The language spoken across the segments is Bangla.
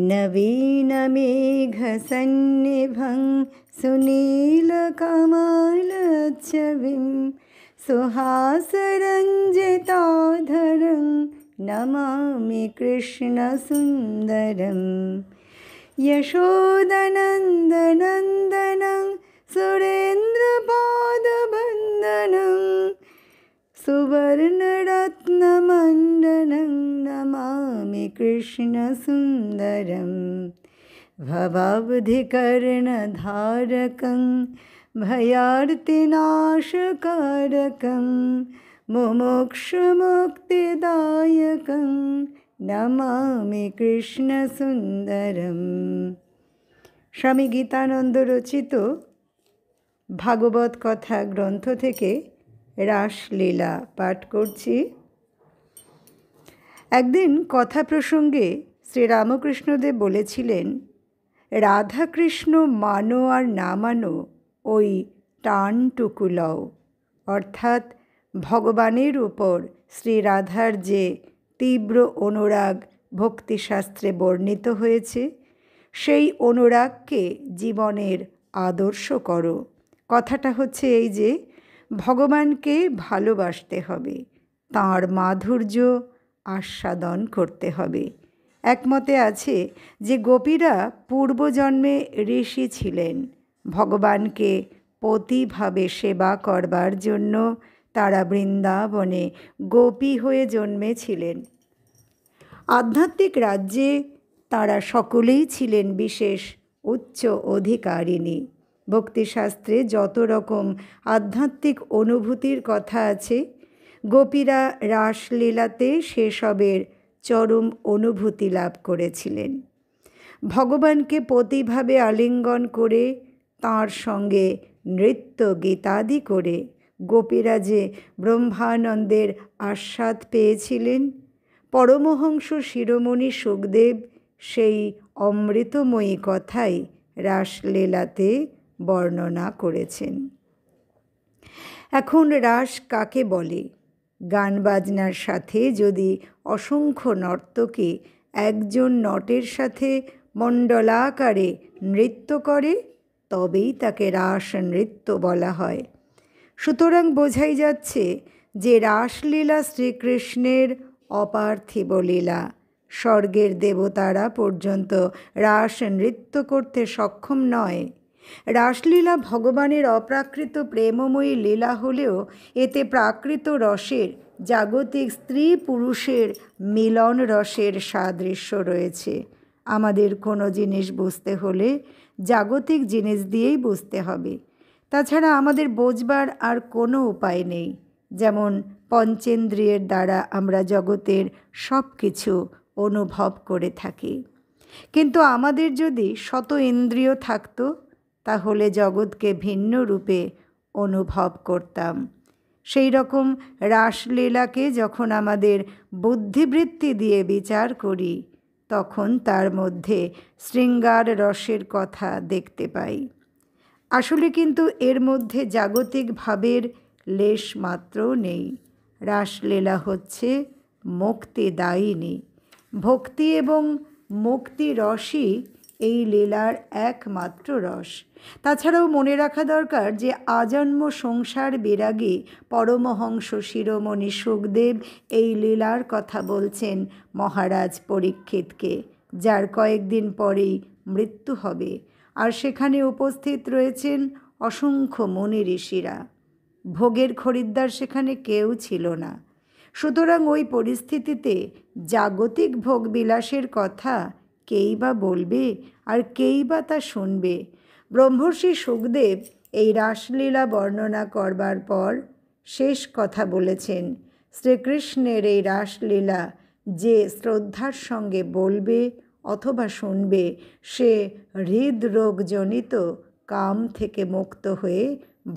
नवीनमेघसन्निभं सुनीलकमलच्छविं सुहासरञ्जिताधरं नमामि कृष्णसुन्दरं। यशोदनन्दनन्दनं सुरेन्द्रपादवन्दनं सुवर्णरत्नमण्डनं नमामि कृष्णसुन्दरं। भवाब्धिकर्णधारकं भयार्तिनाशकारकं मुमुक्षुमुक्तिदायकं नमामि कृष्णसुन्दरं। স্বামী গীতানন্দ রচিত ভাগবত কথা গ্রন্থ থেকে রাসলীলা পাঠ করছি। একদিন কথা প্রসঙ্গে শ্রীরামকৃষ্ণদেব বলেছিলেন, রাধাকৃষ্ণ মানো আর না মানো ওই টানটুকু লও। অর্থাৎ ভগবানের উপর শ্রীরাধার যে তীব্র অনুরাগ ভক্তিশাস্ত্রে বর্ণিত হয়েছে, সেই অনুরাগকে জীবনের আদর্শ করো। কথাটা হচ্ছে এই যে ভগবানকে ভালোবাসতে হবে, তাঁর মাধুর্য আস্বাদন করতে হবে। একমতে আছে যে গোপীরা পূর্বজন্মে ঋষি ছিলেন। ভগবানকে পতিভাবে সেবা করবার জন্য তারা বৃন্দাবনে গোপী হয়ে জন্মেছিলেন। আধ্যাত্মিক রাজ্যে তারা সকলেই ছিলেন বিশেষ উচ্চ অধিকারিণী। ভক্তিশাস্ত্রে যত রকম আধ্যাত্মিক অনুভূতির কথা আছে, গোপীরা রাসলীলাতে সেসবের চরম অনুভূতি লাভ করেছিলেন। ভগবানকে পতিভাবে আলিঙ্গন করে তাঁর সঙ্গে নৃত্য গীতাদি করে গোপীরা যে ব্রহ্মানন্দের আস্বাদ পেয়েছিলেন, পরমহংস শিরোমণি শুকদেব সেই অমৃতময়ী কথাই রাসলীলাতে বর্ণনা করেছেন। এখন রাস কাকে বলে? গান বাজনার সাথে যদি অসংখ্য নর্তকী একজন নটের সাথে মণ্ডলাকারে নৃত্য করে, তবেই তাকে রাস নৃত্য বলা হয়। সুতরাং বোঝাই যাচ্ছে যে রাসলীলা শ্রীকৃষ্ণের অপার্থিব লীলা। স্বর্গের দেবতারা পর্যন্ত রাস নৃত্য করতে সক্ষম নয়। রাসলীলা ভগবানের অপ্রাকৃত প্রেমময়ী লীলা হলেও এতে প্রাকৃত রসের, জাগতিক স্ত্রী পুরুষের মিলন রসের সাদৃশ্য রয়েছে। আমাদের কোনো জিনিস বুঝতে হলে জাগতিক জিনিস দিয়েই বুঝতে হবে। তাছাড়া আমাদের বোঝবার আর কোনো উপায় নেই। যেমন পঞ্চেন্দ্রিয়ের দ্বারা আমরা জগতের সব কিছু অনুভব করে থাকি, কিন্তু আমাদের যদি শত ইন্দ্রিয় থাকতো, তাহলে জগৎকে ভিন্ন রূপে অনুভব করতাম। সেই রকম রাসলীলাকে যখন আমাদের বুদ্ধিবৃত্তি দিয়ে বিচার করি, তখন তার মধ্যে শৃঙ্গার রসের কথা দেখতে পাই। আসলে কিন্তু এর মধ্যে জাগতিক ভাবের লেশ মাত্র নেই। রাসলীলা হচ্ছে মুক্তিদায়িনী। ভক্তি এবং মুক্তি রসই এই লীলার একমাত্র রস। তাছাড়াও মনে রাখা দরকার যে আজন্ম সংসার বিরাগী পরমহংস শিরোমণি শুকদেব এই লীলার কথা বলছেন মহারাজ পরীক্ষিতকে, যার কয়েকদিন পরেই মৃত্যু হবে। আর সেখানে উপস্থিত রয়েছেন অসংখ্য মুনি ঋষিরা। ভোগের খরিদ্দার সেখানে কেউ ছিল না। সুতরাং ওই পরিস্থিতিতে জাগতিক ভোগবিলাসের কথা কেই বা বলবে আর কেই বা তা শুনবে? ব্রহ্মর্ষি শুকদেব এই রাসলীলা বর্ণনা করবার পর শেষ কথা বলেছেন, শ্রীকৃষ্ণের এই রাসলীলা যে শ্রদ্ধার সঙ্গে বলবে অথবা শুনবে, সে হৃদরোগজনিত কাম থেকে মুক্ত হয়ে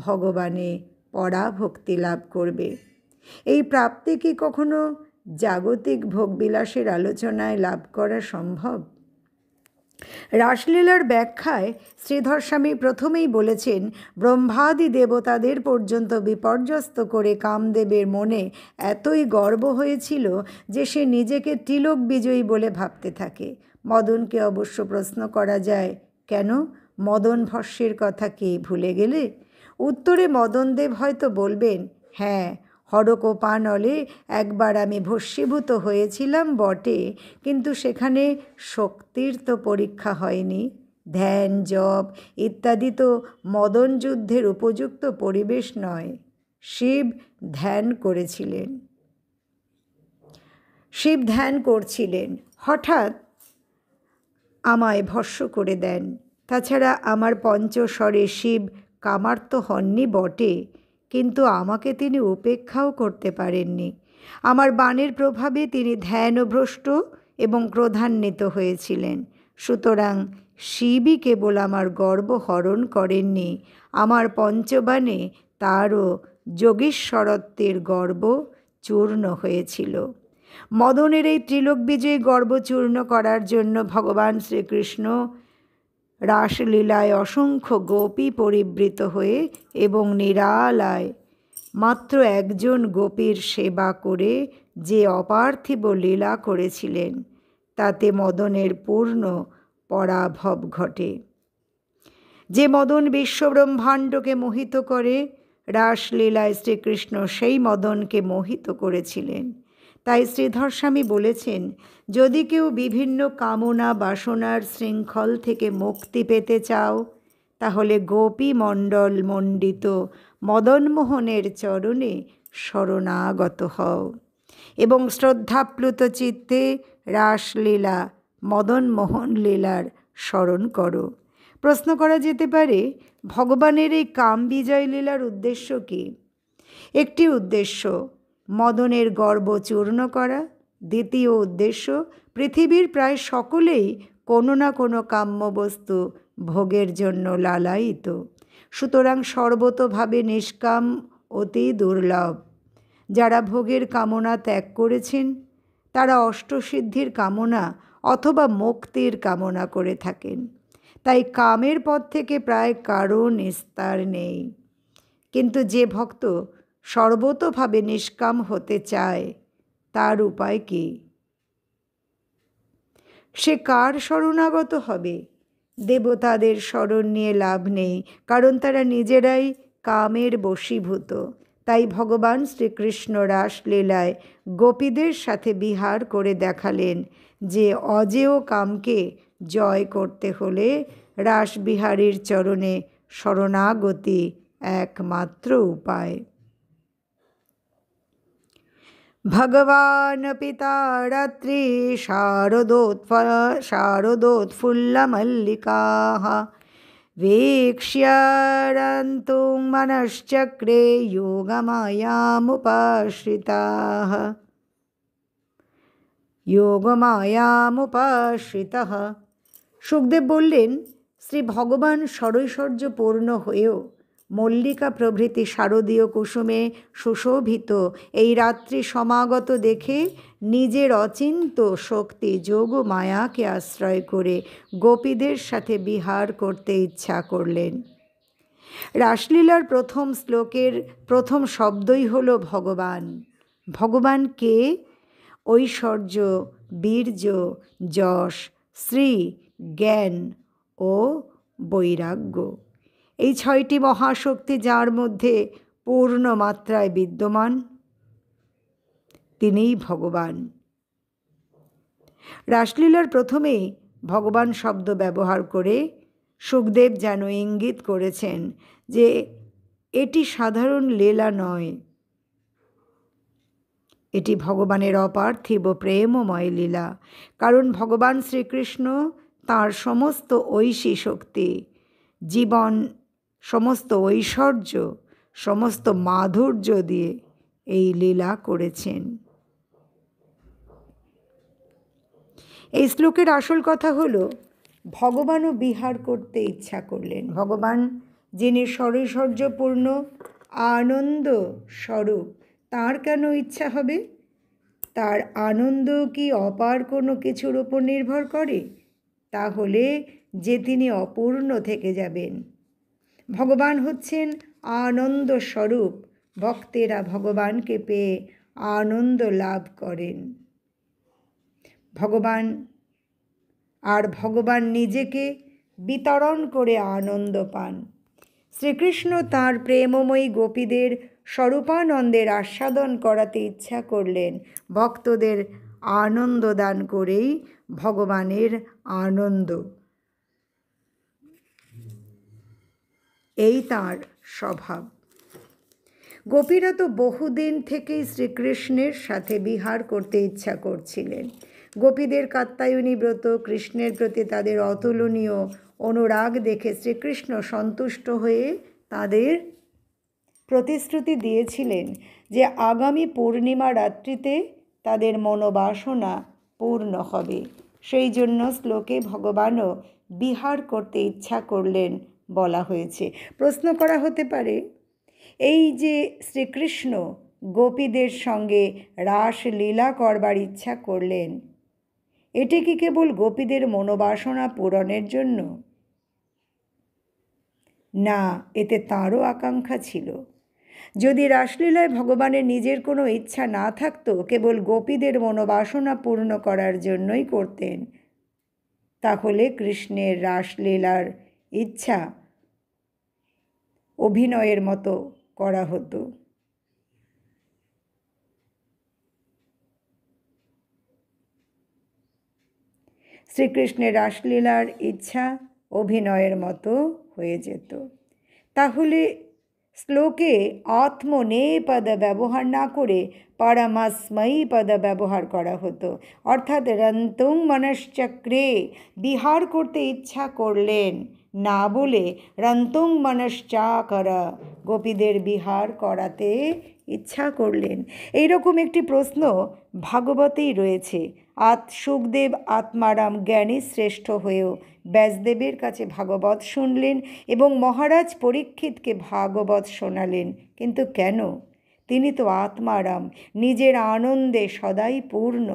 ভগবানে পরাভক্তি লাভ করবে। এই প্রাপ্তি কি কখনো জাগতিক ভোগবিলাসের আলোচনায় লাভ করা সম্ভব? রাসলীলার ব্যাখ্যায় শ্রীধর স্বামী প্রথমেই বলেছেন, ব্রহ্মাদি দেবতাদের পর্যন্ত বিপর্যস্ত করে কামদেবের মনে এতই গর্ব হয়েছিল যে সে নিজেকে তিলক বিজয়ী বলে ভাবতে থাকে। মদনকে অবশ্য প্রশ্ন করা যায়, কেন মদন ভস্যের কথা কে ভুলে গেলে? উত্তরে মদনদেব হয়তো বলবেন, হ্যাঁ, হরকোপানলে একবার আমি ভস্মীভূত হয়েছিলাম বটে, কিন্তু সেখানে শক্তির তো পরীক্ষা হয়নি। ধ্যান, জপ ইত্যাদি তো মদন যুদ্ধের উপযুক্ত পরিবেশ নয়। শিব ধ্যান করছিলেন, হঠাৎ আমায় ভস্ম করে দেন। তাছাড়া আমার পঞ্চস্বরে শিব কামার্ত হননি বটে, কিন্তু আমাকে তিনি উপেক্ষাও করতে পারেননি। আমার বাণের প্রভাবে তিনি ধ্যানভ্রষ্ট এবং ক্রোধান্বিত হয়েছিলেন। সুতরাং শিবই কেবল আমার গর্ব হরণ করেননি, আমার পঞ্চবাণে তারও যোগীশ্বরত্বের গর্ব চূর্ণ হয়েছিল। মদনের এই ত্রিলোক বিজয়ী গর্ব চূর্ণ করার জন্য ভগবান শ্রীকৃষ্ণ রাসলীলায় অসংখ্য গোপী পরিবৃত হয়ে এবং নিরালায় মাত্র একজন গোপীর সেবা করে যে অপার্থিব লীলা করেছিলেন, তাতে মদনের পূর্ণ পরাভব ঘটে। যে মদন বিশ্বব্রহ্মাণ্ডকে মোহিত করে, রাসলীলায় শ্রীকৃষ্ণ সেই মদনকে মোহিত করেছিলেন। তাই শ্রীধর স্বামী বলেছেন, যদি কেউ বিভিন্ন কামনা বাসনার শৃঙ্খল থেকে মুক্তি পেতে চাও, তাহলে গোপী মণ্ডল মণ্ডিত মদনমোহনের চরণে শরণাগত হও এবং শ্রদ্ধাপ্লুত চিত্তে রাসলীলা মদনমোহন লীলার স্মরণ করো। প্রশ্ন করা যেতে পারে, ভগবানের এই কাম বিজয় লীলার উদ্দেশ্য কী? একটি উদ্দেশ্য মদনের গর্ব চূর্ণ করা, দ্বিতীয় উদ্দেশ্য পৃথিবীর প্রায় সকলেই কোনো না কোনো কাম্য বস্তু ভোগের জন্য লালায়িত। সুতরাং সর্বতোভাবে নিষ্কাম অতি দুর্লভ। যারা ভোগের কামনা ত্যাগ করেছেন, তারা অষ্টসিদ্ধির কামনা অথবা মুক্তির কামনা করে থাকেন। তাই কামের পথ থেকে প্রায় কারো নিস্তার নেই। কিন্তু যে ভক্ত সর্বতোভাবে নিষ্কাম হতে চায়, তার উপায় কী? সে কার শরণাগত হবে? দেবতাদের শরণ নিয়ে লাভ নেই, কারণ তারা নিজেরাই কামের বশীভূত। তাই ভগবান শ্রীকৃষ্ণ রাসলীলায় গোপীদের সাথে বিহার করে দেখালেন যে অজেয় কামকে জয় করতে হলে রাসবিহারীর চরণে শরণাগতি একমাত্র উপায়। ভগবান পিতা রাত্রি শারদোৎফুল্লমল্লিকাः वीक्ष्यारन्तुं मनश्चक्रे योगमायामुपाश्रितः। সুখদেব বললেন, শ্রী ভগবান ষড়ৈশ্বর্যপূর্ণ হয়েও মল্লিকা প্রভৃতি শারদীয় কুসুমে সুশোভিত এই রাত্রি সমাগত দেখে নিজের অচিন্ত শক্তি যোগ মায়াকে আশ্রয় করে গোপীদের সাথে বিহার করতে ইচ্ছা করলেন। রাসলীলার প্রথম শ্লোকের প্রথম শব্দই হল ভগবান। ভগবান কে? ঐশ্বর্য, বীর্য, যশ, শ্রী, জ্ঞান ও বৈরাগ্য, এই ছয়টি মহাশক্তি যার মধ্যে পূর্ণ মাত্রায় বিদ্যমান, তিনিই ভগবান। রাসলীলার প্রথমেই ভগবান শব্দ ব্যবহার করে সুখদেব যেন ইঙ্গিত করেছেন যে এটি সাধারণ লীলা নয়, এটি ভগবানের অপার্থিব প্রেমময় লীলা। কারণ ভগবান শ্রীকৃষ্ণ তাঁর সমস্ত ঐশী শক্তি, জীবন, সমস্ত ঐশ্বর্য, সমস্ত মাধুর্য দিয়ে এই লীলা করেছেন। এই শ্লোকের আসল কথা হলো, ভগবানও বিহার করতে ইচ্ছা করলেন। ভগবান যিনি ষড়ৈশ্বর্যপূর্ণ আনন্দ স্বরূপ, তার কেন ইচ্ছা হবে? তার আনন্দ কি অপার কোনো কিছুর উপর নির্ভর করে? তাহলে যে তিনি অপূর্ণ থেকে যাবেন। ভগবান হচ্ছেন আনন্দ স্বরূপ। ভক্তেরা ভগবানকে পেয়ে আনন্দ লাভ করেন। ভগবান আর ভগবান নিজেকে বিতরণ করে আনন্দ পান। শ্রীকৃষ্ণ তাঁর প্রেমময়ী গোপীদের স্বরূপানন্দের আস্বাদন করাতে ইচ্ছা করলেন। ভক্তদের আনন্দ দান করেই ভগবানের আনন্দ, এই তাঁর স্বভাব। গোপীরা তো বহুদিন থেকেই শ্রীকৃষ্ণের সাথে বিহার করতে ইচ্ছা করছিলেন। গোপীদের কাত্যায়নী ব্রত, কৃষ্ণের প্রতি তাদের অতুলনীয় অনুরাগ দেখে শ্রীকৃষ্ণ সন্তুষ্ট হয়ে তাদের প্রতিশ্রুতি দিয়েছিলেন যে আগামী পূর্ণিমা রাত্রিতে তাদের মনোবাসনা পূর্ণ হবে। সেই জন্য শ্লোকে ভগবানও বিহার করতে ইচ্ছা করলেন বলা হয়েছে। প্রশ্ন করা হতে পারে, এই যে শ্রীকৃষ্ণ গোপীদের সঙ্গে রাসলীলা করবার ইচ্ছা করলেন, এটি কি কেবল গোপীদের মনোবাসনা পূরণের জন্য? না, এতে তাঁরও আকাঙ্ক্ষা ছিল। যদি রাসলীলায় ভগবানের নিজের কোনো ইচ্ছা না থাকতো, কেবল গোপীদের মনোবাসনা পূর্ণ করার জন্যই করতেন, তাহলে কৃষ্ণের রাসলীলার ইচ্ছা অভিনয়ের মতো করা হতো। শ্রীকৃষ্ণের রাসলীলার ইচ্ছা অভিনয়ের মতো হয়ে যেত। তাহলে শ্লোকে আত্মনেপদ ব্যবহার না করে পরমস্ময়ী পদ ব্যবহার করা হতো। অর্থাৎ রন্তুং মনশ্চক্রে বিহার করতে ইচ্ছা করলেন না বলে রন্তুং মনশ্চাকর গোপীদের বিহার করাতে ইচ্ছা করলেন। এইরকম একটি প্রশ্ন ভাগবতেই রয়েছে। সুখদেব আত্মারাম জ্ঞানী শ্রেষ্ঠ হয়েও ব্যাসদেবের কাছে ভাগবত শুনলেন এবং মহারাজ পরীক্ষিতকে ভাগবত শোনালেন। কিন্তু কেন? তিনি তো আত্মারাম, নিজের আনন্দে সদাই পূর্ণ।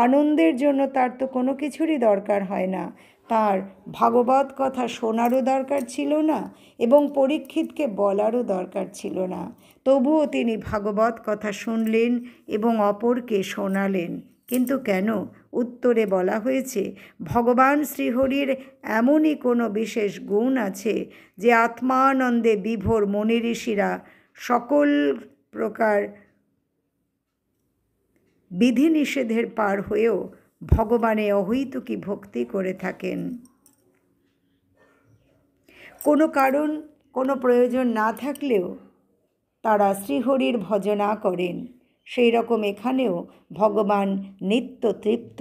আনন্দের জন্য তার তো কোনো কিছুরই দরকার হয় না। তার ভাগবত কথা শোনারও দরকার ছিল না এবং পরীক্ষিতকে বলারও দরকার ছিল না। তবুও তিনি ভাগবত কথা শুনলেন এবং অপরকে শোনালেন। কিন্তু কেন? উত্তরে বলা হয়েছে, ভগবান শ্রীহরির এমনই কোনো বিশেষ গুণ আছে যে আত্মানন্দে বিভোর মুনি ঋষিরা সকল প্রকার বিধিনিষেধের পার হয়েও ভগবানে অহৈতুকী ভক্তি করে থাকেন। কোনো কারণ, কোনো প্রয়োজন না থাকলেও তারা শ্রীহরির ভজনা করেন। সেই রকম এখানেও ভগবান নিত্য তৃপ্ত,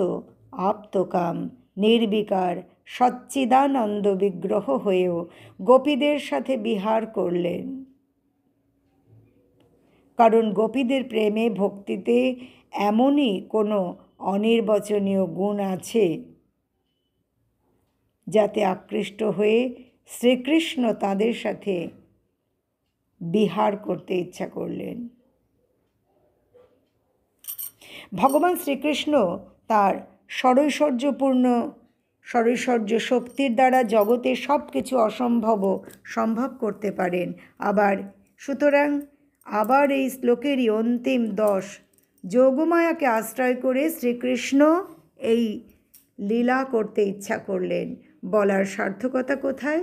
আপ্তকাম, নির্বিকার, সচ্চিদানন্দ বিগ্রহ হয়েও গোপীদের সাথে বিহার করলেন। কারণ গোপীদের প্রেমে ভক্তিতে এমনই কোনো অনির্বচনীয় গুণ আছে যাতে আকৃষ্ট হয়ে শ্রীকৃষ্ণ তাদের সাথে বিহার করতে ইচ্ছা করলেন। ভগবান শ্রীকৃষ্ণ তার ষড়ৈশ্বর্য শক্তির দ্বারা জগতের সব কিছু অসম্ভবও সম্ভব করতে পারেন। সুতরাং এই শ্লোকেরই অন্তিম 10, যোগমায়াকে আশ্রয় করে শ্রীকৃষ্ণ এই লীলা করতে ইচ্ছা করলেন বলার সার্থকতা কোথায়?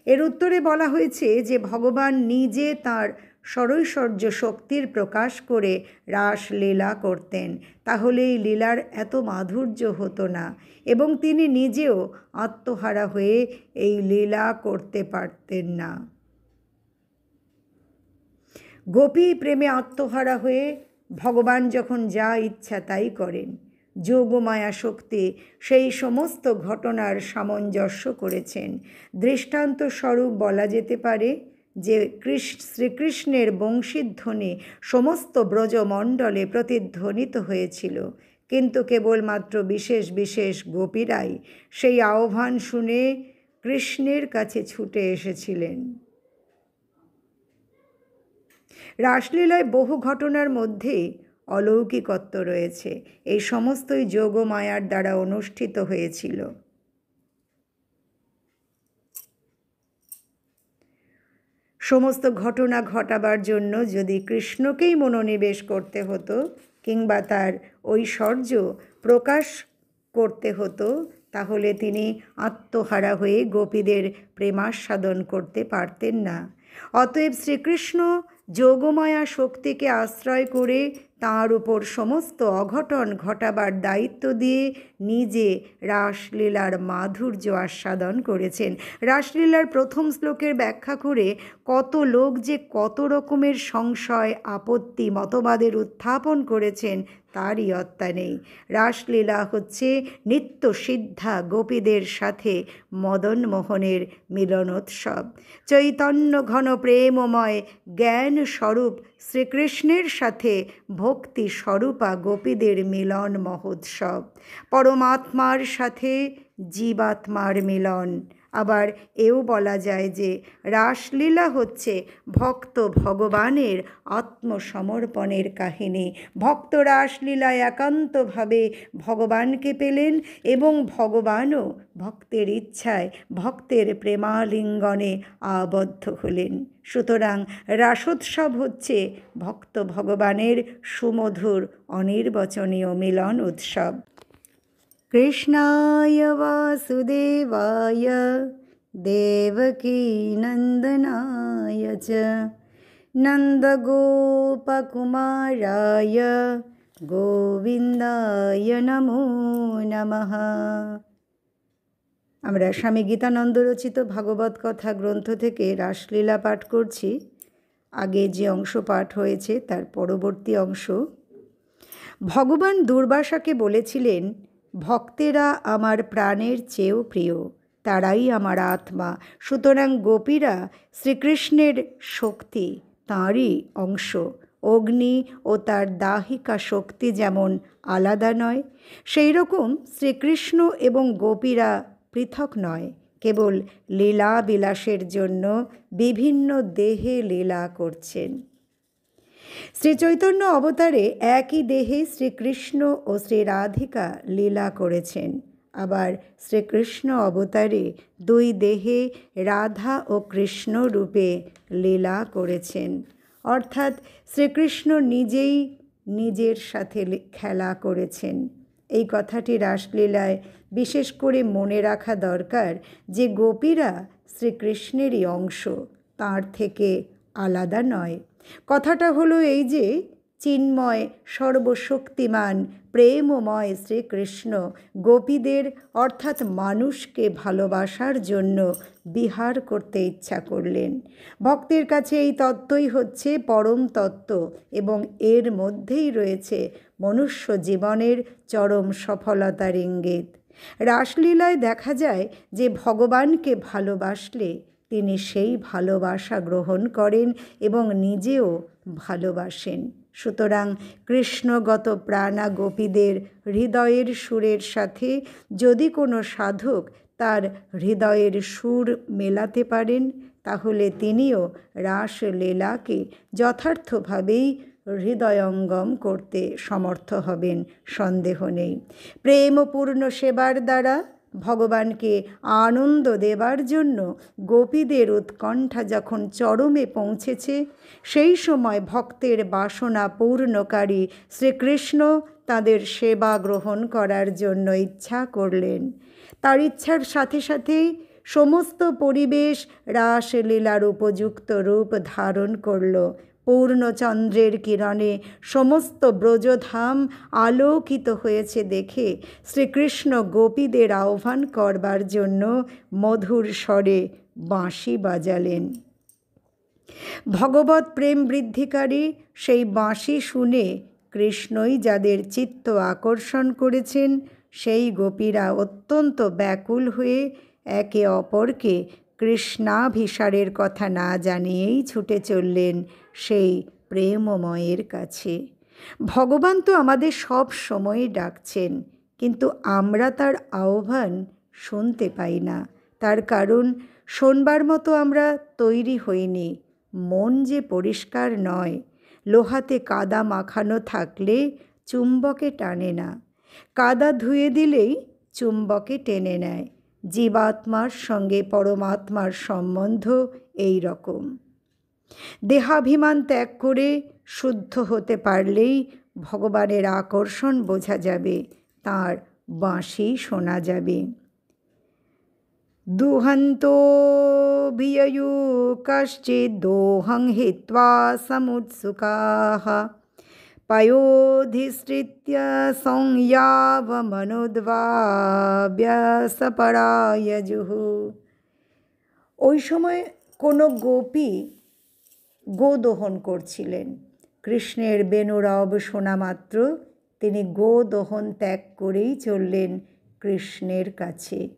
এর উত্তরে বলা হয়েছে যে ভগবান নিজে তাঁর ষড়ৈশ্বর্য শক্তির প্রকাশ করে রাসলীলা করতেন, তাহলে এই লীলার এত মাধুর্য হতো না এবং তিনি নিজেও আত্মহারা হয়ে এই লীলা করতে পারতেন না। গোপী প্রেমে আত্মহারা হয়ে ভগবান যখন যা ইচ্ছা তাই করেন, যোগমায়া শক্তি সেই সমস্ত ঘটনার সামঞ্জস্য করেছেন। দৃষ্টান্ত স্বরূপ বলা যেতে পারে যে শ্রীকৃষ্ণের বংশীধ্বনি সমস্ত ব্রজমণ্ডলে প্রতিধ্বনিত হয়েছিল, কিন্তু কেবলমাত্র বিশেষ বিশেষ গোপীরাই সেই আহ্বান শুনে কৃষ্ণের কাছে ছুটে এসেছিলেন। রাসলীলায় বহু ঘটনার মধ্যে অলৌকিকত্ব রয়েছে। এই সমস্তই যোগমায়ার দ্বারা অনুষ্ঠিত হয়েছিল। সমস্ত ঘটনা ঘটাবার জন্য যদি কৃষ্ণকেই মনোনিবেশ করতে হতো কিংবা তার ঐশ্বর্য প্রকাশ করতে হতো, তাহলে তিনি আত্মহারা হয়ে গোপীদের প্রেমাস্বাদন করতে পারতেন না। অতএব শ্রীকৃষ্ণ যোগমায়া শক্তিকে আশ্রয় করে তাঁর উপর সমস্ত অঘটন ঘটাবার দায়িত্ব দিয়ে নিজে রাসলীলার মাধুর্য আস্বাদন করেছেন। রাসলীলার প্রথম শ্লোকের ব্যাখ্যা করে কত লোক যে কত রকমের সংশয়, আপত্তি, মতবাদের উত্থাপন করেছেন তারই অত্যা নেই। রাসলীলা হচ্ছে নিত্য সিদ্ধা গোপীদের সাথে মদন মোহনের মিলনোৎসব। চৈতন্য ঘন প্রেমময় জ্ঞান স্বরূপ শ্রীকৃষ্ণের সাথে ভক্তি স্বরূপা গোপীদের মিলন মহোৎসব। পরমাত্মার সাথে জীবাত্মার মিলন। আবার এও বলা যায় যে রাসলীলা হচ্ছে ভক্ত ভগবানের আত্মসমর্পণের কাহিনী। ভক্ত রাসলীলায় একান্তভাবে ভগবানকে পেলেন এবং ভগবানও ভক্তের ইচ্ছায় ভক্তের প্রেমালিঙ্গনে আবদ্ধ হলেন। সুতরাং রাসোৎসব হচ্ছে ভক্ত ভগবানের সুমধুর অনির্বচনীয় মিলন উৎসব। কৃষ্ণায় বাসুদেবায় দেবকী নন্দনায় চ নন্দগোপকুমারায় গোবিন্দায় নমো নমঃ। আমরা স্বামী গীতানন্দ রচিত ভাগবত কথা গ্রন্থ থেকে রাসলীলা পাঠ করছি। আগে যে অংশ পাঠ হয়েছে তার পরবর্তী অংশ। ভগবান দুর্বাসাকে বলেছিলেন, ভক্তেরা আমার প্রাণের চেয়েও প্রিয়, তারাই আমার আত্মা। সুতরাং গোপীরা শ্রীকৃষ্ণের শক্তি, তাঁরই অংশ। অগ্নি ও তার দাহিকা শক্তি যেমন আলাদা নয়, সেই রকম শ্রীকৃষ্ণ এবং গোপীরা পৃথক নয়। কেবল লীলা বিলাসের জন্য বিভিন্ন দেহে লীলা করছেন। শ্রীচৈতন্য অবতারে একই দেহে শ্রীকৃষ্ণ ও শ্রী রাধিকা লীলা করেছেন। আবার শ্রীকৃষ্ণ অবতারে দুই দেহে রাধা ও কৃষ্ণ রূপে লীলা করেছেন। অর্থাৎ শ্রীকৃষ্ণ নিজেই নিজের সাথে খেলা করেছেন। এই কথাটি রাসলীলায় বিশেষ করে মনে রাখা দরকার যে গোপীরা শ্রীকৃষ্ণেরই অংশ, তাঁর থেকে আলাদা নয়। কথাটা হলো এই যে চিন্ময় সর্বশক্তিমান প্রেমময় শ্রীকৃষ্ণ গোপীদের অর্থাৎ মানুষকে ভালোবাসার জন্য বিহার করতে ইচ্ছা করলেন। ভক্তের কাছে এই তত্ত্বই হচ্ছে পরম তত্ত্ব এবং এর মধ্যেই রয়েছে মনুষ্য জীবনের চরম সফলতার ইঙ্গিত। রাসলীলায় দেখা যায় যে ভগবানকে ভালোবাসলে তিনি সেই ভালোবাসা গ্রহণ করেন এবং নিজেও ভালোবাসেন। সুতরাং কৃষ্ণগত প্রাণা গোপীদের হৃদয়ের সুরের সাথে যদি কোনো সাধক তার হৃদয়ের সুর মেলাতে পারেন, তাহলে তিনিও রাসলীলাকে যথার্থভাবেই হৃদয়ঙ্গম করতে সমর্থ হবেন, সন্দেহ নেই। প্রেমপূর্ণ সেবার দ্বারা ভগবানকে আনন্দ দেবার জন্য গোপীদের উৎকণ্ঠা যখন চরমে পৌঁছেছে, সেই সময় ভক্তের বাসনা পূর্ণকারী শ্রীকৃষ্ণ তাদের সেবা গ্রহণ করার জন্য ইচ্ছা করলেন। তার ইচ্ছার সাথে সাথেই সমস্ত পরিবেশ রাসলীলার উপযুক্ত রূপ ধারণ করল। পূর্ণচন্দ্রের কিরণে সমস্ত ব্রজধাম আলোকিত হয়েছে দেখে শ্রীকৃষ্ণ গোপীদের আহ্বান করবার জন্য মধুর স্বরে বাঁশি বাজালেন। ভগবৎ প্রেম বৃদ্ধিকারী সেই বাঁশি শুনে কৃষ্ণই যাদের চিত্ত আকর্ষণ করেছেন, সেই গোপীরা অত্যন্ত ব্যাকুল হয়ে একে অপরকে কৃষ্ণাভিসারের কথা না জানিয়েই ছুটে চললেন সেই প্রেমময়ের কাছে। ভগবান তো আমাদের সব সময় ডাকছেন, কিন্তু আমরা তার আহ্বান শুনতে পাই না। তার কারণ শোনবার মতো আমরা তৈরি হইনি। মন যে পরিষ্কার নয়। লোহাতে কাদা মাখানো থাকলে চুম্বকে টানে না, কাদা ধুয়ে দিলেই চুম্বকে টেনে নেয়। জীবাত্মার সঙ্গে পরমাত্মার সম্বন্ধ এই রকম। দেহাভিমান ত্যাগ করে শুদ্ধ হতে পারলেই ভগবানের আকর্ষণ বোঝা যাবে, তাঁর বাঁশি শোনা যাবে। दुहन्तोऽभिययुः हित्वा समुत्सुकाः पयोधिसृत्य संयावमनुद्वाव्यसपरायजुः। ওই সময় কোনো গোপী গোদোহন করছিলেন। কৃষ্ণের বেণুরব শোনা মাত্র তিনি গোদোহন ত্যাগ করেই চললেন কৃষ্ণের কাছে।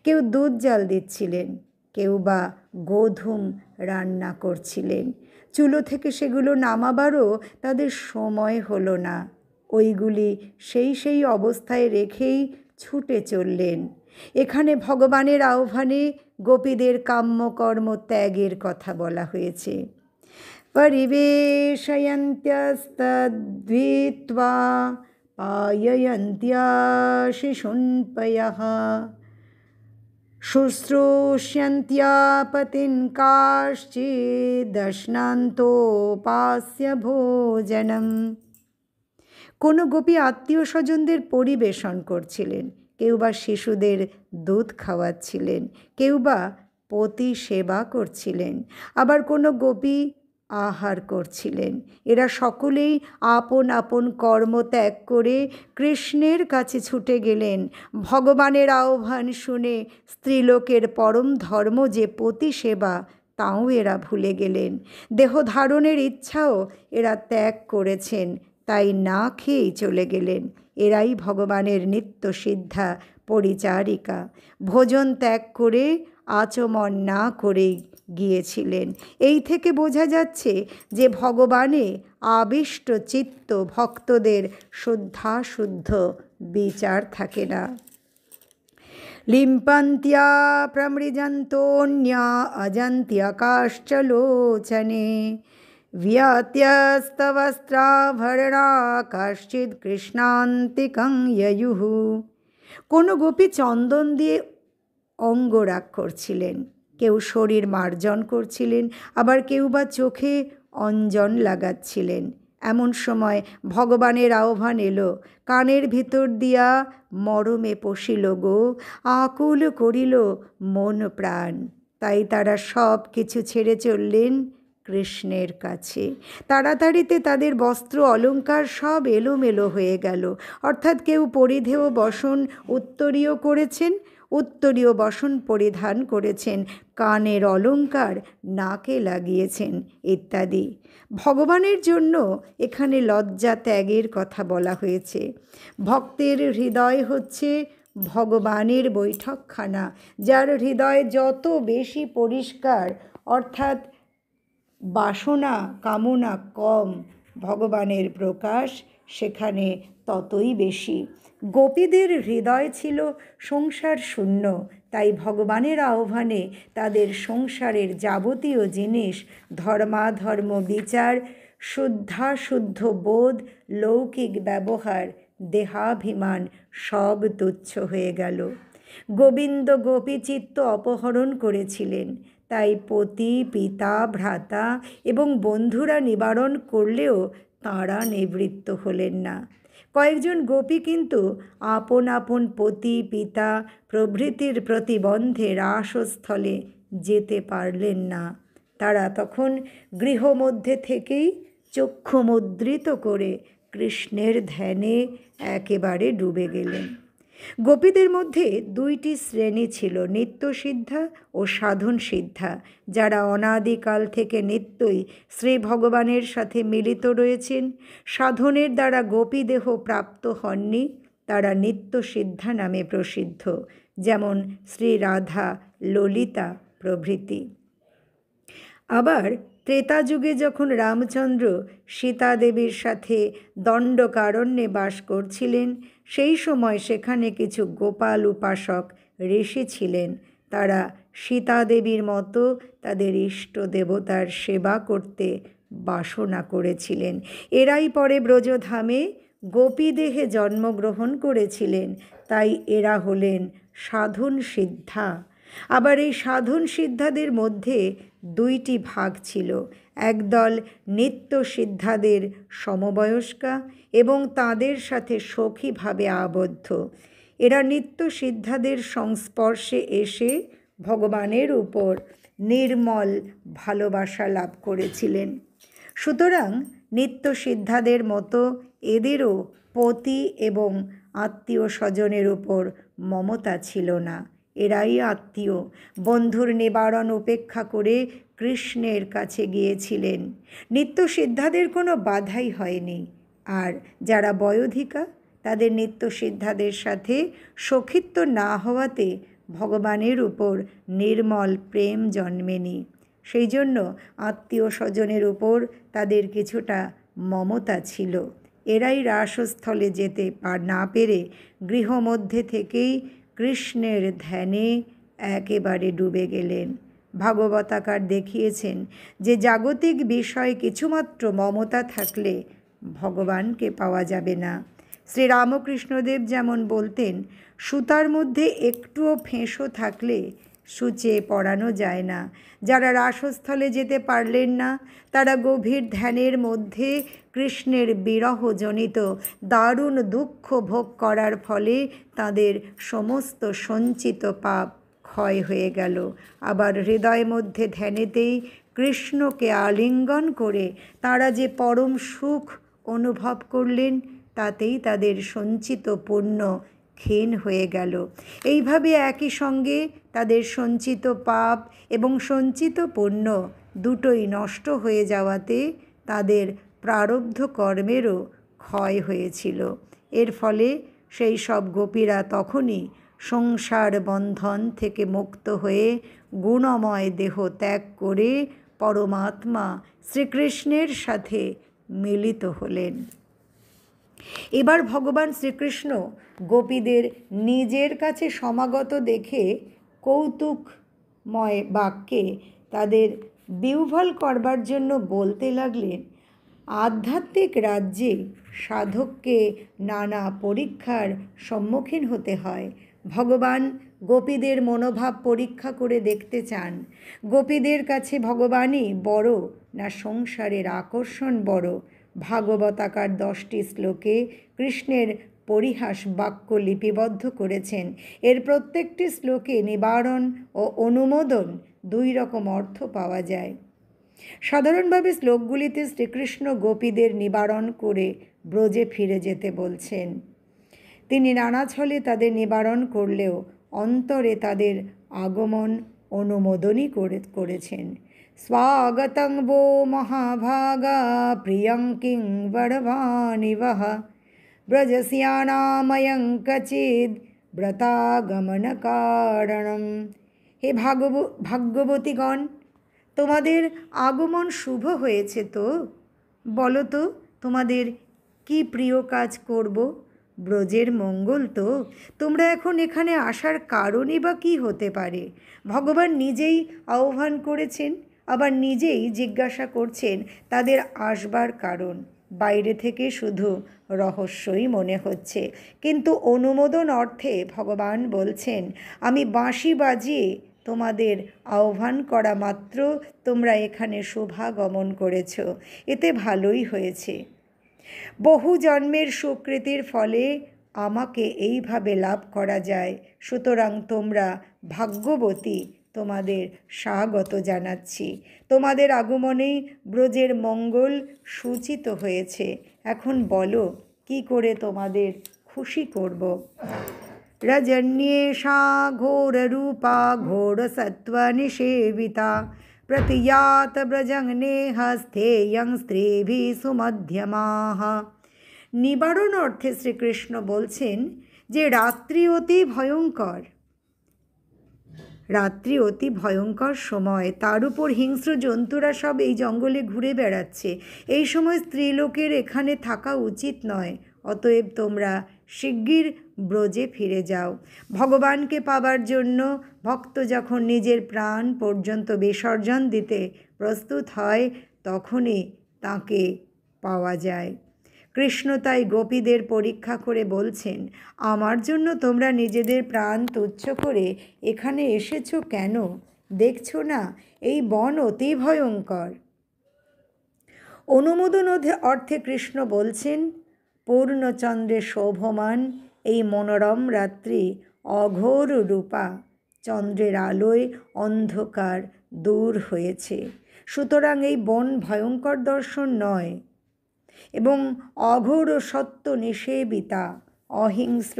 কেউ দুধ জাল দিচ্ছিলেন, কেউ বা গোধূম রান্না করছিলেন। চুলো থেকে সেগুলো নামাবারও তাদের সময় হলো না। ওইগুলি সেই অবস্থায় রেখেই ছুটে চললেন। এখানে ভগবানের আহ্বানে গোপীদের কাম্যকর্ম ত্যাগের কথা বলা হয়েছে। পরিবেশয়ন্ত্যস্তদ্ভিত্বা পায়য়ন্ত্য়া শিশুন্পয়ঃ শুশ্রূষ্যন্ত্যা পতিন কাশ্চিদশ্নান্তোপাস্য ভোজনম। কোনো গোপী আত্মীয় স্বজনদের পরিবেশন করছিলেন, কেউ বা শিশুদের দুধ খাওয়াচ্ছিলেন, কেউ বা পতি সেবা করছিলেন, আবার কোনো গোপী আহার করছিলেন। এরা সকলেই আপন আপন কর্ম ত্যাগ করে কৃষ্ণের কাছে ছুটে গেলেন। ভগবানের আহ্বান শুনে স্ত্রীলোকের পরম ধর্ম যে পতি সেবা, তাও এরা ভুলে গেলেন। দেহ ধারণের ইচ্ছাও এরা ত্যাগ করেছেন, তাই না খেয়েই চলে গেলেন। এরাই ভগবানের নিত্য সিদ্ধা পরিচারিকা। ভোজন ত্যাগ করে আচমন না করেই গিয়েছিলেন। এই থেকে বোঝা যাচ্ছে যে ভগবানে আবিষ্ট চিত্ত ভক্তদের শুদ্ধাশুদ্ধ বিচার থাকে না। লিম্পন্ত্যা প্রমৃজন্তোন্যা অজন্ত্যকাশ্চলোচনে व्यत्यस्तवस्त्राभरणा কাশ্চিৎ কৃষ্ণান্তিকং ययुः। কোনো গোপী চন্দন দিয়ে অঙ্গরাগ করছিলেন, কেউ শরীর মার্জন করছিলেন, আবার কেউ বা চোখে অঞ্জন লাগাচ্ছিলেন। এমন সময় ভগবানের আহ্বান এলো। কানের ভিতর দিয়া মরমে পশিল গো, আকুল করিল মন প্রাণ। তাই তারা সব কিছু ছেড়ে চললেন কৃষ্ণের কাছে। তাড়াতাড়িতে তাদের বস্ত্র অলঙ্কার সব এলোমেলো হয়ে গেল। অর্থাৎ কেউ পরিধেয় বসন উত্তরীয় করেছেন, উত্তরীয় বসন পরিধান করেছেন, কানের অলঙ্কার নাকে লাগিয়েছেন ইত্যাদি। ভগবানের জন্য এখানে লজ্জা ত্যাগের কথা বলা হয়েছে। ভক্তের হৃদয় হচ্ছে ভগবানের বৈঠকখানা। যার হৃদয় যত বেশি পরিষ্কার, অর্থাৎ বাসনা কামনা কম, ভগবানের প্রকাশ সেখানে ততই বেশি। গোপীদের হৃদয় ছিল সংসার শূন্য, তাই ভগবানের আহ্বানে তাদের সংসারের যাবতীয় জিনিস, ধর্মাধর্ম বিচার, শুদ্ধাশুদ্ধ বোধ, লৌকিক ব্যবহার, দেহাভিমান সব তুচ্ছ হয়ে গেল। গোবিন্দ গোপীচিত্ত অপহরণ করেছিলেন, তাই পতি পিতা ভ্রাতা এবং বন্ধুরা নিবারণ করলেও তাঁরা নিবৃত্ত হলেন না। কয়েকজন গোপী কিন্তু আপন আপন পতি পিতা প্রভৃতির প্রতিবন্ধে রাসস্থলে যেতে পারলেন না। তারা তখন গৃহমধ্যে থেকেই চক্ষু মুদ্রিত করে কৃষ্ণের ধ্যানে একেবারে ডুবে গেলেন। গোপীদের মধ্যে দুইটি শ্রেণী ছিল, নিত্যসিদ্ধা ও সাধন সিদ্ধা। যারা অনাদিকাল থেকে নিত্যই শ্রী ভগবানের সাথে মিলিত রয়েছেন, সাধনের দ্বারা গোপীদেহ প্রাপ্ত হননি, তারা নিত্যসিদ্ধা নামে প্রসিদ্ধ, যেমন শ্রী রাধা, ললিতা প্রভৃতি। আবার ত্রেতাযুগে যখন রামচন্দ্র সীতা দেবীর সাথে দণ্ডকারণ্যে বাস করছিলেন, সেই সময় সেখানে কিছু গোপাল উপাসক ঋষি ছিলেন। তারা সীতা দেবীর মতো তাদের ইষ্ট দেবতার সেবা করতে বাসনা করেছিলেন। এরাই পরে ব্রজধামে গোপীদেহে জন্মগ্রহণ করেছিলেন, তাই এরা হলেন সাধন সিদ্ধা। আবার এই সাধন সিদ্ধাদের মধ্যে দুইটি ভাগ ছিল। একদল নিত্য সিদ্ধাদের সমবয়স্কা এবং তাদের সাথে সখীভাবে আবদ্ধ। এরা নিত্য সিদ্ধাদের সংস্পর্শে এসে ভগবানের উপর নির্মল ভালোবাসা লাভ করেছিলেন। সুতরাং নিত্য সিদ্ধাদের মতো এদেরও পতি এবং আত্মীয় স্বজনের উপর মমতা ছিল না। এরাই আত্মীয় বন্ধুর নিবারণ উপেক্ষা করে কৃষ্ণের কাছে গিয়েছিলেন। নিত্য সিদ্ধাদের কোনো বাধাই হয়নি। আর যারা বয়োধিকা তাদের নিত্য সিদ্ধাদের সাথে সখিত্ব না হওয়াতে ভগবানের উপর নির্মল প্রেম জন্মেনি। সেই জন্য আত্মীয় স্বজনের উপর তাদের কিছুটা মমতা ছিল। এরাই রাসস্থলে যেতে না পেরে গৃহমধ্যে থেকেই কৃষ্ণের ধ্যানে একেবারে ডুবে গেলেন। ভাগবতাকার দেখিয়েছেন যে জাগতিক বিষয়ে কিছুমাত্র মমতা থাকলে ভগবানকে পাওয়া যাবে না। শ্রীরামকৃষ্ণদেব যেমন বলতেন, সুতার মধ্যে একটুও ফেঁসো থাকলে সূচে পড়ানো যায় না। যারা রাসস্থলে যেতে পারলেন না তারা গভীর ধ্যানের মধ্যে কৃষ্ণের বিরহজনিত দারুণ দুঃখ ভোগ করার ফলে তাদের সমস্ত সঞ্চিত পাপ ক্ষয় হয়ে গেল। আবার হৃদয় মধ্যে ধ্যানেতেই কৃষ্ণকে আলিঙ্গন করে তারা যে পরম সুখ অনুভব করলেন তাতেই তাদের সঞ্চিত পুণ্য ক্ষীণ হয়ে গেল। এইভাবে একই সঙ্গে তাদের সঞ্চিত পাপ এবং সঞ্চিত পুণ্য দুটোই নষ্ট হয়ে যাওয়াতে তাদের প্রারব্ধ কর্মেরও ক্ষয় হয়েছিল। এর ফলে সেই সব গোপীরা তখনই সংসার বন্ধন থেকে মুক্ত হয়ে গুণময় দেহ ত্যাগ করে পরমাত্মা শ্রীকৃষ্ণের সাথে মিলিত হলেন। এবার ভগবান শ্রীকৃষ্ণ গোপীদের নিজের কাছে সমাগত দেখে কৌতুকময় বাক্যে তাদের বিহ্বল করবার জন্য বলতে লাগলেন, আধ্যাত্মিক রাজ্যে সাধককে নানা পরীক্ষার সম্মুখীন হতে হয়। ভগবান গোপীদের মনোভাব পরীক্ষা করে দেখতে চান, গোপীদের কাছে ভগবানই বড় না সংসারের আকর্ষণ বড়। ভাগবতাকার 10টি শ্লোকে কৃষ্ণের পরিহাস বাক্য লিপিবদ্ধ করেছেন। এর প্রত্যেকটি শ্লোকে নিবারণ ও অনুমোদন দুই রকম অর্থ পাওয়া যায়। সাধারণভাবে শ্লোকগুলিতে শ্রীকৃষ্ণ গোপীদের নিবারণ করে ব্রজে ফিরে যেতে বলছেন। তিনি নানা ছলে তাদের নিবারণ করলেও অন্তরে তাদের আগমন অনুমোদনই করেছেন। স্বাগতং वो महाभागा प्रियं किं वरवानिवः ব্রজস্যানাময়ং কচিদ ব্রতাগমন কারণম। হে ভাগ্যবতীগণ, তোমাদের আগমন শুভ হয়েছে তো? বলো তো তোমাদের কি প্রিয় কাজ করব? ব্রজের মঙ্গল তো? তোমরা এখন এখানে আসার কারণই বা কী হতে পারে? ভগবান নিজেই আহ্বান করেছেন, আবার নিজেই জিজ্ঞাসা করছেন তাদের আসবার কারণ। বাইরে থেকে শুধু রহস্যই মনে হচ্ছে, কিন্তু অনুমোদন অর্থে ভগবান বলছেন, আমি বাঁশি বাজিয়ে তোমাদের আহ্বান করা মাত্র তোমরা এখানে শুভাগমন করেছ, এতে ভালোই হয়েছে। বহু জন্মের সুকৃতির ফলে আমাকে এইভাবে লাভ করা যায়। সুতরাং তোমরা ভাগ্যবতী, তোমাদের স্বাগত জানাচ্ছি। তোমাদের আগমনেই ব্রজের মঙ্গল সূচিত হয়েছে। এখন বলো কি করে তোমাদের খুশি করব? রজন্যেষা ঘোররূপা ঘোরসত্ত্বনিষেবিতা প্রতিয়াত ব্রজঙ্গনেহ স্থেয়ং স্ত্রীভিঃ সুমধ্যমাঃ। নিবারণ অর্থে শ্রীকৃষ্ণ বলছেন যে রাত্রি অতি ভয়ঙ্কর, রাত্রি অতি ভয়ঙ্কর সময়, তার উপর হিংস্র জন্তুরা সব এই জঙ্গলে ঘুরে বেড়াচ্ছে। এই সময় স্ত্রীলোকের এখানে থাকা উচিত নয়। অতএব তোমরা শিগগির ব্রজে ফিরে যাও। ভগবানকে পাবার জন্য ভক্ত যখন নিজের প্রাণ পর্যন্ত বিসর্জন দিতে প্রস্তুত হয় তখনই তাকে পাওয়া যায়। কৃষ্ণ তাই গোপীদের পরীক্ষা করে বলছেন, আমার জন্য তোমরা নিজেদের প্রাণ তুচ্ছ করে এখানে এসেছো কেন? দেখছো না এই বন অতি ভয়ঙ্কর? অনুমোদন অর্থে কৃষ্ণ বলছেন, পূর্ণচন্দ্রে শোভমান এই মনোরম রাত্রি অঘোর রূপা চন্দ্রের আলোয় অন্ধকার দূর হয়েছে। সুতরাং এই বন ভয়ঙ্কর দর্শন নয় এবং অঘোর সত্য নিষেবিতা অহিংস্র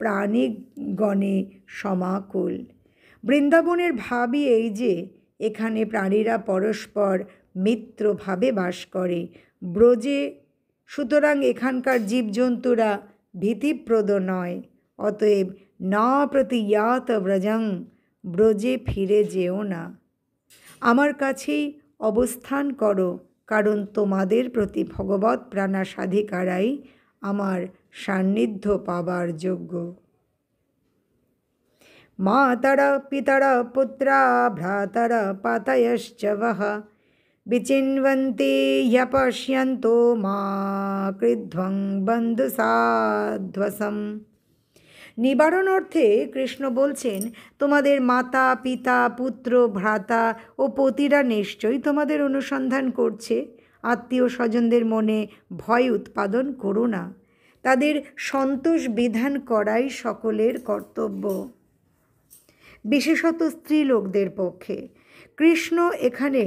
প্রাণীগণে সমাকুল। বৃন্দাবনের ভাবই এই যে এখানে প্রাণীরা পরস্পর মিত্রভাবে বাস করে ব্রজে, সুতরাং এখানকার জীবজন্তুরা ভীতিপ্রদ নয়। অতএব না প্রতিয়াত ব্রজং, ব্রজে ফিরে যেও না, আমার কাছেই অবস্থান করো, কারণ তোমাদের প্রতি ভগবৎ প্রাণা সাধিকারাই আমার সান্নিধ্য পাবার যোগ্য। মাতরা পিতরা পুত্রা ভ্রাতরা পাতয়শ্চ বহ বিচিন্বন্তি হ্যপশ্যন্তো মা কৃধ্বং বন্ধু সাধ্বসম। নিবারণ অর্থে কৃষ্ণ বলছেন, তোমাদের মাতা পিতা পুত্র ভ্রাতা ও পতিরা নিশ্চয়ই তোমাদের অনুসন্ধান করছে। আত্মীয় স্বজনদের মনে ভয় উৎপাদন করো না, তাদের সন্তোষ বিধান করাই সকলের কর্তব্য, বিশেষত স্ত্রীলোকদের পক্ষে। কৃষ্ণ এখানে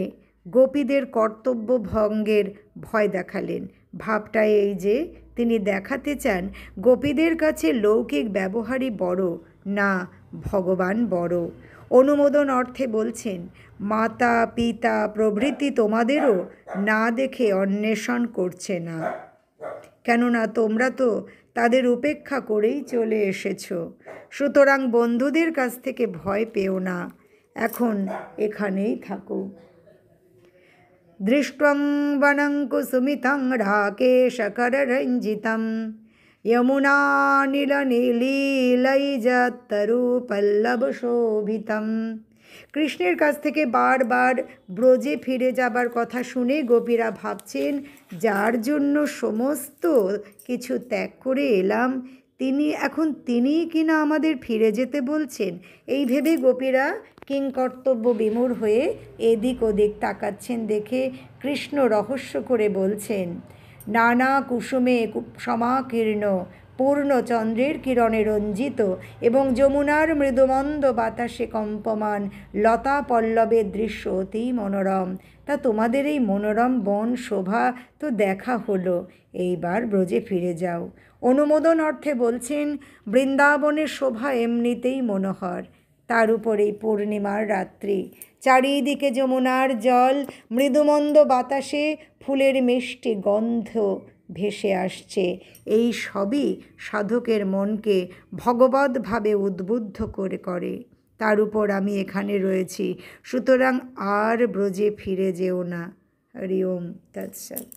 গোপীদের কর্তব্য ভঙ্গের ভয় দেখালেন। ভাবটা এই যে তিনি দেখাতে চান গোপীদের কাছে লৌকিক ব্যবহারই বড় না ভগবান বড়। অনুমোদন অর্থে বলছেন, মাতা পিতা প্রভৃতি তোমাদেরও না দেখে অন্বেষণ করছে না, কেননা তোমরা তো তাদের উপেক্ষা করেই চলে এসেছো। সুতরাং বন্ধুদের কাছ থেকে ভয় পেও না, এখন এখানেই থাকো। দৃষ্টং বনং কুসুমিতং রাকেশকররঞ্জিতং যমুনা নীলনীলীলৈজতরুপল্লবশোভিতম। কৃষ্ণের কাছ থেকে বারবার ব্রজে ফিরে যাবার কথা শুনে গোপীরা ভাবছেন, যার জন্য সমস্ত কিছু ত্যাগ করে এলাম তিনিই কিনা আমাদের ফিরে যেতে বলছেন। এই ভেবে গোপীরা কিংকর্তব্য বিমূঢ় হয়ে এদিক ওদিক তাকাচ্ছেন দেখে কৃষ্ণ রহস্য করে বলছেন, নানা কুসুমে সমাকীর্ণ পূর্ণচন্দ্রের কিরণে রঞ্জিত এবং যমুনার মৃদুমন্দ বাতাসে কম্পমান লতা পল্লবের দৃশ্য অতি মনোরম। তা তোমাদের এই মনোরম বন শোভা তো দেখা হলো, এইবার ব্রজে ফিরে যাও। অনুমোদন অর্থে বলছেন, বৃন্দাবনের শোভা এমনিতেই মনোহর, তার উপর এই পূর্ণিমার রাত্রি, চারিদিকে যমুনার জল, মৃদুমন্দ বাতাসে ফুলের মিষ্টি গন্ধ ভেসে আসছে, এই সবই সাধকের মনকে ভগবদ্ভাবে উদ্বুদ্ধ করে। তার উপর আমি এখানে রয়েছি, সুতরাং আর ব্রজে ফিরে যেও না। হরি ওম তৎসৎ।